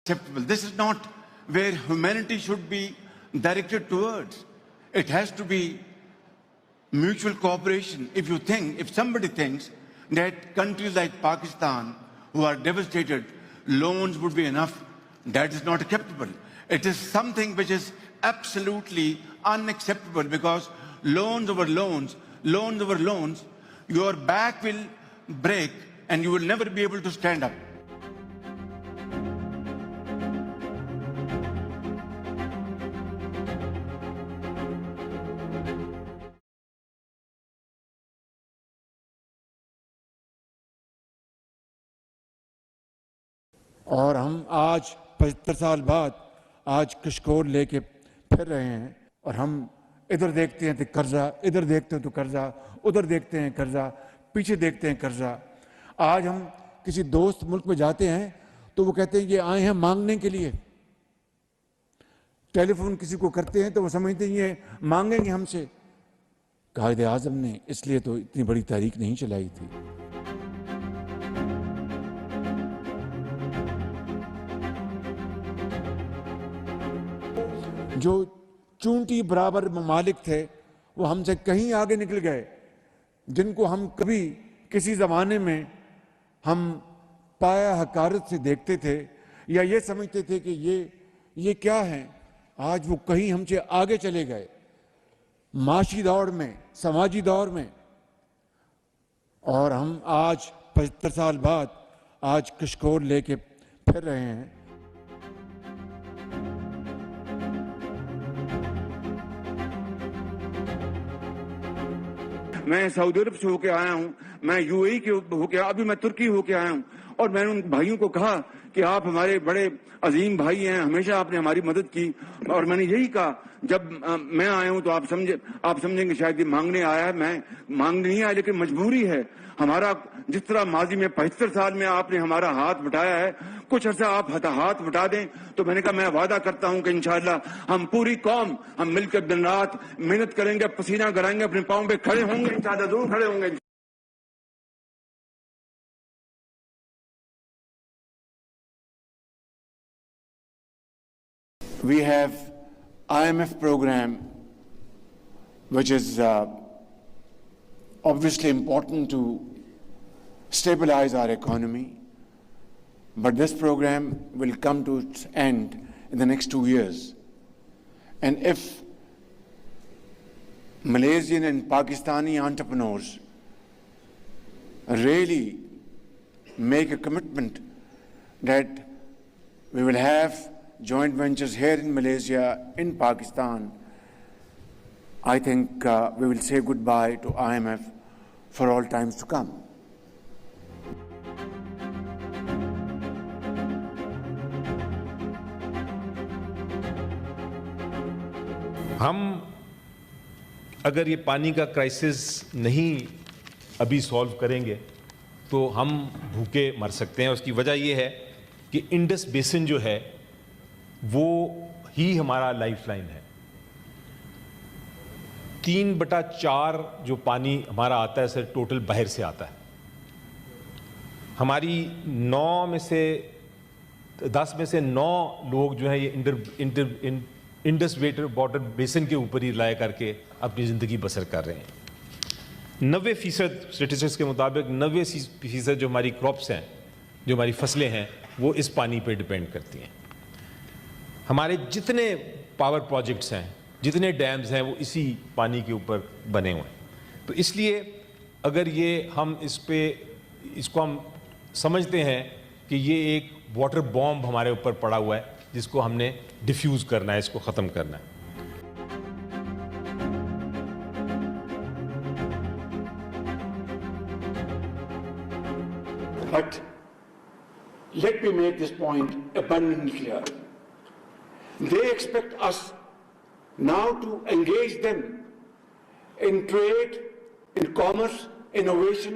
acceptable. This is not where humanity should be directed towards. It has to be mutual cooperation. If somebody thinks that countries like Pakistan, who are devastated, loans would be enough, that is not acceptable. It is something which is absolutely unacceptable, because loans over loans, your back will break and you will never be able to stand up. और हम आज 75 साल बाद आज कशकोल लेके फिर रहे हैं, और हम इधर देखते हैं तो कर्जा, इधर देखते हैं तो कर्जा, उधर देखते हैं कर्जा, पीछे देखते हैं कर्जा। आज हम किसी दोस्त मुल्क में जाते हैं तो वो कहते हैं ये आए हैं मांगने के लिए। टेलीफोन किसी को करते हैं तो वो समझते हैं ये मांगेंगे हमसे। कायदे आज़म ने इसलिए तो इतनी बड़ी तहरीक नहीं चलाई थी। जो चूंटी बराबर ममालिक थे वो हमसे कहीं आगे निकल गए, जिनको हम कभी किसी ज़माने में हम पाया हकारत से देखते थे या ये समझते थे कि ये क्या है, आज वो कहीं हमसे आगे चले गए माशी दौर में, समाजी दौर में। और हम आज 75 साल बाद आज कशकोल लेके फिर रहे हैं। मैं सऊदी अरब से होके आया हूं, मैं यूएई के होके, अभी मैं तुर्की होके आया हूं, और मैंने उन भाइयों को कहा कि आप हमारे बड़े अजीम भाई हैं, हमेशा आपने हमारी मदद की। और मैंने यही कहा, जब मैं आया हूं तो आप समझेंगे शायद ये मांगने आया है। मैं मांगने नहीं आया, लेकिन मजबूरी है हमारा। जिस तरह माजी में 75 साल में आपने हमारा हाथ बटाया है, कुछ अर्सा आप हाथ बटा दें। तो मैंने कहा मैं वादा करता हूं कि इंशाअल्लाह हम पूरी कौम हम मिलकर दिन रात मेहनत करेंगे, पसीना गड़ाएंगे, अपने पांव पे खड़े होंगे, इंशाअल्लाह जरूर खड़े होंगे। We have IMF program, which is obviously important to stabilize our economy, but this program will come to its end in the next 2 years. And if Malaysian and Pakistani entrepreneurs really make a commitment that we will have joint ventures here in Malaysia, in Pakistan, I think we will say goodbye to IMF for all times to come. हम अगर ये पानी का crisis नहीं अभी solve करेंगे तो हम भूखे मर सकते हैं। उसकी वजह ये है कि इंडस बेसिन जो है वो ही हमारा लाइफलाइन है। 3/4 जो पानी हमारा आता है सर टोटल बाहर से आता है। हमारी 9 में से 10 में से 9 लोग जो है ये इंडस वाटर बेसिन के ऊपर ही रिलाय करके अपनी ज़िंदगी बसर कर रहे हैं। 90% स्टेटिस्टिक्स के मुताबिक 90% जो हमारी क्रॉप्स हैं, जो हमारी फसलें हैं, वो इस पानी पे डिपेंड करती हैं। हमारे जितने पावर प्रोजेक्ट्स हैं, जितने डैम्स हैं, वो इसी पानी के ऊपर बने हुए हैं। तो इसलिए अगर ये हम इसको हम समझते हैं कि ये एक वाटर बॉम्ब हमारे ऊपर पड़ा हुआ है जिसको हमने डिफ्यूज़ करना है, इसको ख़त्म करना है। But let me make this point abundantly clear. They expect us now to engage them in trade, in commerce, innovation,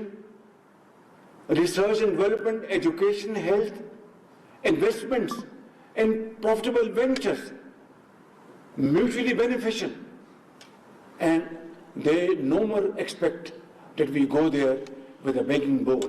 research and development, education, health, investments, and profitable ventures, mutually beneficial. And they no more expect that we go there with a begging bowl.